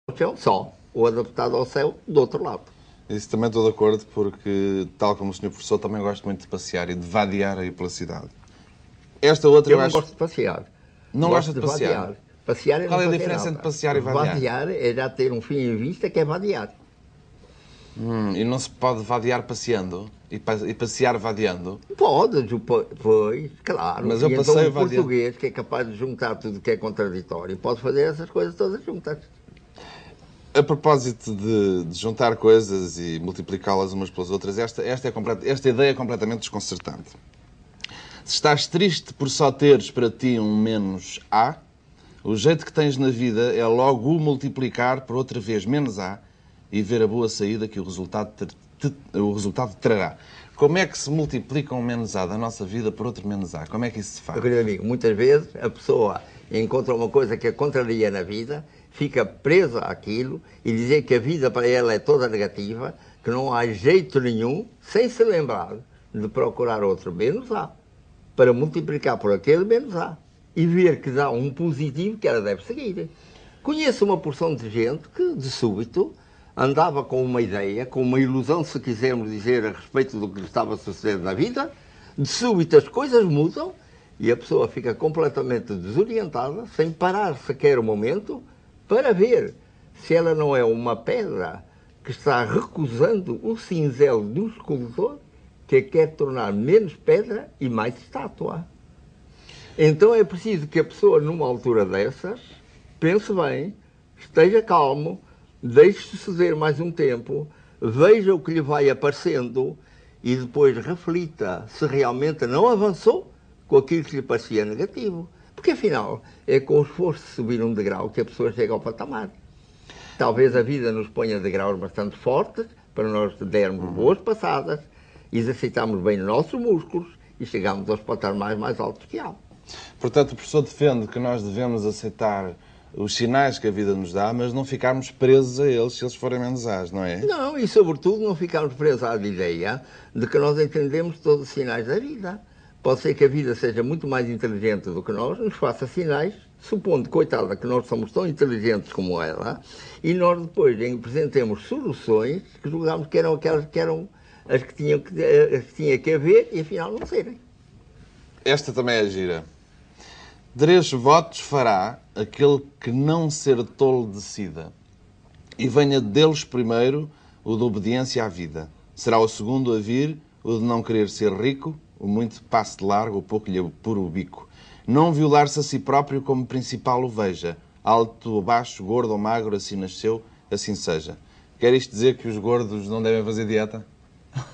ao chão só, ou adaptado ao céu do outro lado. Isso também estou de acordo, porque, tal como o Sr. Professor, também gosto muito de passear e de vadiar aí pela cidade. Esta outra Eu eu não acho... gosto de passear. Não Gosto gosta de de passear? vadiar. Passear é Qual não é a fazer diferença nada. entre passear e vadiar? Vadiar é já ter um fim em vista, que é vadiar. E não se pode vadiar passeando? E passear vadiando? Pode, pois, claro. Mas eu E então passeio o vadiando. português, que é capaz de juntar tudo que é contraditório, pode fazer essas coisas todas juntas. A propósito de juntar coisas e multiplicá-las umas pelas outras, esta ideia é completamente desconcertante. Se estás triste por só teres para ti um menos A, o jeito que tens na vida é logo o multiplicar por outra vez menos A e ver a boa saída que o resultado trará. Como é que se multiplica um menos A da nossa vida por outro menos A? Como é que isso se faz? Meu querido amigo, muitas vezes a pessoa encontra uma coisa que a contraria na vida, fica presa àquilo e dizer que a vida para ela é toda negativa, que não há jeito nenhum, sem se lembrar de procurar outro menos A, para multiplicar por aquele menos A e ver que dá um positivo que ela deve seguir. Conheço uma porção de gente que, de súbito, andava com uma ideia, com uma ilusão, se quisermos dizer, a respeito do que lhe estava a suceder na vida, de súbito as coisas mudam e a pessoa fica completamente desorientada, sem parar sequer um momento, para ver se ela não é uma pedra que está recusando o cinzel do escultor, que a quer tornar menos pedra e mais estátua. Então é preciso que a pessoa, numa altura dessas, pense bem, esteja calmo, deixe-se suceder mais um tempo, veja o que lhe vai aparecendo e depois reflita se realmente não avançou com aquilo que lhe parecia negativo. Porque, afinal, é com o esforço de subir um degrau que a pessoa chega ao patamar. Talvez a vida nos ponha degraus bastante fortes para nós dermos boas passadas, exercitarmos bem os nossos músculos e chegarmos aos patamares mais altos que há. Portanto, o professor defende que nós devemos aceitar os sinais que a vida nos dá, mas não ficarmos presos a eles se eles forem menos As, não é? Não, e sobretudo não ficarmos presos à ideia de que nós entendemos todos os sinais da vida. Pode ser que a vida seja muito mais inteligente do que nós, nos faça sinais, supondo, coitada, que nós somos tão inteligentes como ela, e nós depois apresentemos soluções que julgamos que eram aquelas que eram as que tinha que haver e afinal não serem. Esta também é gira. 3 votos fará aquele que não ser tolo decida. E venha deles primeiro o de obediência à vida. Será o segundo a vir o de não querer ser rico, o muito passe de largo, o pouco lhe apura o bico. Não violar-se a si próprio como principal o veja. Alto ou baixo, gordo ou magro, assim nasceu, assim seja. Quer isto dizer que os gordos não devem fazer dieta?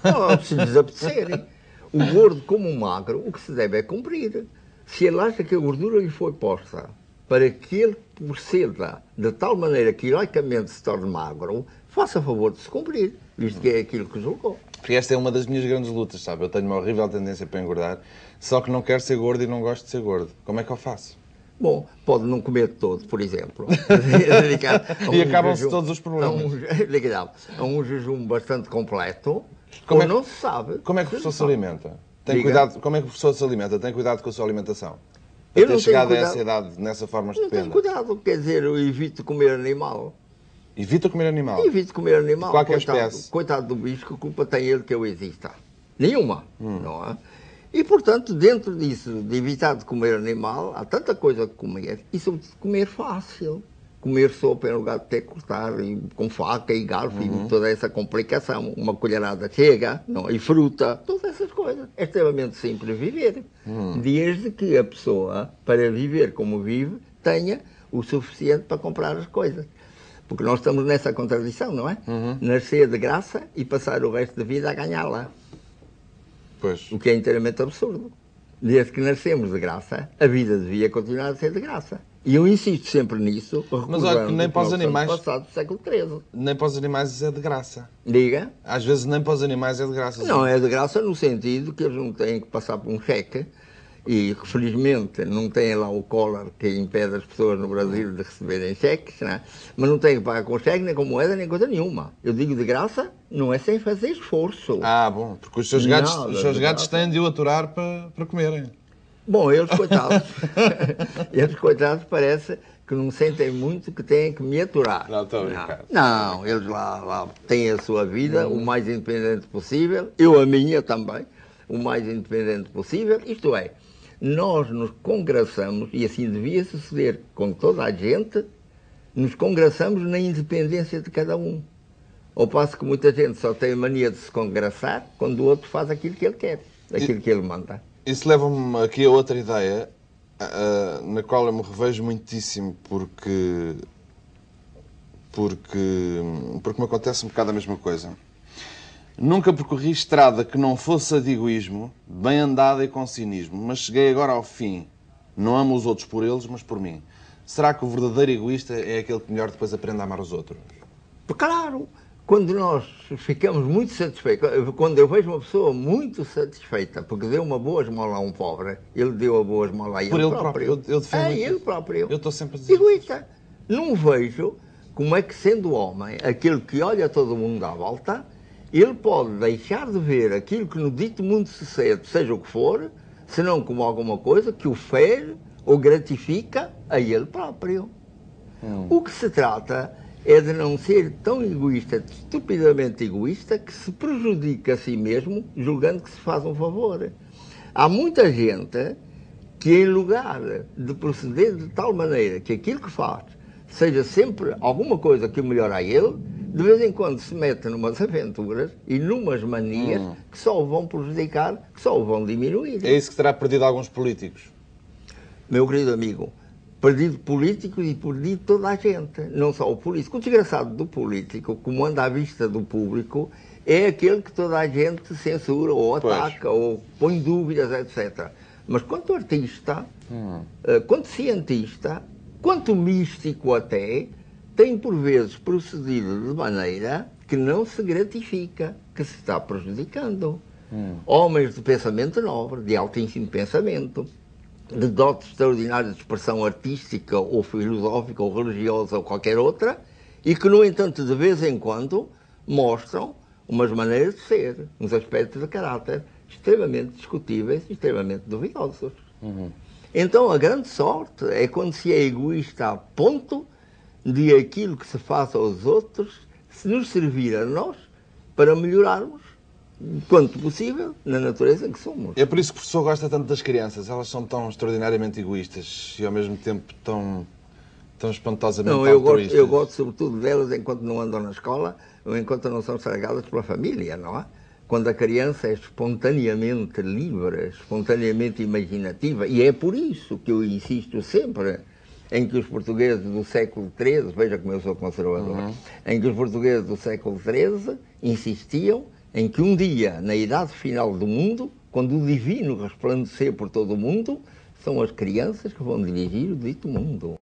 Não, se lhes apetecerem. O gordo como o magro, o que se deve é cumprir. Se ele acha que a gordura lhe foi posta para que ele proceda de tal maneira que heroicamente se torne magro, faça favor de se cumprir, visto que é aquilo que julgou. Porque esta é uma das minhas grandes lutas, sabe? Eu tenho uma horrível tendência para engordar, só que não quero ser gordo e não gosto de ser gordo. Como é que eu faço? Bom, pode não comer todo, por exemplo. E acabam-se todos os problemas. A um jejum bastante completo, Como ou é que- não se sabe. Como é que o professor se alimenta? Tem Diga. cuidado, como é que o professor se alimenta? Tem cuidado com a sua alimentação? Eu Para não ter tenho chegado a cuidado. essa idade nessa forma Não tenho estupenda. cuidado, quer dizer, eu evito comer animal. Evita comer animal. Evito comer animal. De qualquer coitado, espécie. coitado do bicho, que culpa tem ele que eu exista? Nenhuma, não é? E, portanto, dentro disso, de evitar de comer animal, há tanta coisa que comer, e sobretudo comer fácil. Comer sopa em lugar de ter que cortar com faca e garfo e toda essa complicação. Uma colherada chega, não? E fruta, todas essas coisas. É extremamente simples viver. Desde que a pessoa, para viver como vive, tenha o suficiente para comprar as coisas. Porque nós estamos nessa contradição, não é? Nascer de graça e passar o resto da vida a ganhá-la. Pois. O que é inteiramente absurdo. Desde que nascemos de graça, a vida devia continuar a ser de graça. E eu insisto sempre nisso, Mas olha que nem para os animais- passado do século XIII. Nem para os animais é de graça. Diga? Às vezes nem para os animais é de graça. Não, é de graça no sentido que eles não têm que passar por um cheque e, felizmente, não têm lá o collar que impede as pessoas no Brasil de receberem cheques, não é? Mas não têm que pagar com cheque, nem com moeda, nem coisa nenhuma. Eu digo de graça, não é sem fazer esforço. Ah, bom, porque os seus gatos, Nada os seus de gatos graça. têm de o aturar para comerem. Bom, eles coitados, eles coitados parece que não sentem muito, que têm que me aturar. Não, estou a brincar. Não, eles lá têm a sua vida o mais independente possível, eu a minha também, o mais independente possível, isto é, nós nos congraçamos, e assim devia suceder com toda a gente, nos congraçamos na independência de cada um. Ao passo que muita gente só tem a mania de se congraçar quando o outro faz aquilo que ele quer, aquilo que ele manda. Isso leva-me aqui a outra ideia, na qual eu me revejo muitíssimo, porque me acontece um bocado a mesma coisa. Nunca percorri estrada que não fosse a de egoísmo, bem andada e com cinismo, mas cheguei agora ao fim. Não amo os outros por eles, mas por mim. Será que o verdadeiro egoísta é aquele que melhor depois aprende a amar os outros? Claro! Quando nós ficamos muito satisfeitos, quando eu vejo uma pessoa muito satisfeita porque deu uma boa esmola a um pobre, ele deu a boa esmola a ele Por ele próprio. Eu defendo É ele próprio. Eu estou sempre a dizer. Egoísta. Não vejo como é que, sendo homem, aquele que olha todo mundo à volta, ele pode deixar de ver aquilo que no dito mundo sucede, seja o que for, senão como alguma coisa que o fere ou gratifica a ele próprio. O que se trata é de não ser tão egoísta, estupidamente egoísta, que se prejudica a si mesmo, julgando que se faz um favor. Há muita gente que, em lugar de proceder de tal maneira que aquilo que faz seja sempre alguma coisa que o melhora a ele, de vez em quando se mete numas aventuras e numas manias que só o vão prejudicar, que só o vão diminuir. É isso que terá perdido alguns políticos. Meu querido amigo, perdido políticos e perdido toda a gente, não só o político. O desgraçado do político, como anda à vista do público, é aquele que toda a gente censura ou ataca ou põe dúvidas, etc. Mas quanto artista, quanto cientista, quanto místico até, tem por vezes procedido de maneira que não se gratifica, que se está prejudicando. Homens de pensamento nobre, de altíssimo pensamento, de dotes extraordinários de expressão artística ou filosófica ou religiosa ou qualquer outra, e que, no entanto, de vez em quando mostram umas maneiras de ser, uns aspectos de caráter extremamente discutíveis e extremamente duvidosos. Então, a grande sorte é quando se é egoísta a ponto de aquilo que se faz aos outros se nos servir a nós para melhorarmos, quanto possível, na natureza que somos. É por isso que o professor gosta tanto das crianças. Elas são tão extraordinariamente egoístas e, ao mesmo tempo, tão espantosamente altruístas. Eu gosto sobretudo delas enquanto não andam na escola ou enquanto não são estragadas pela família, não é? Quando a criança é espontaneamente livre, espontaneamente imaginativa, e é por isso que eu insisto sempre em que os portugueses do século XIII, veja como eu sou conservador, em que os portugueses do século XIII insistiam em que um dia, na idade final do mundo, quando o divino resplandecer por todo o mundo, são as crianças que vão dirigir o dito mundo.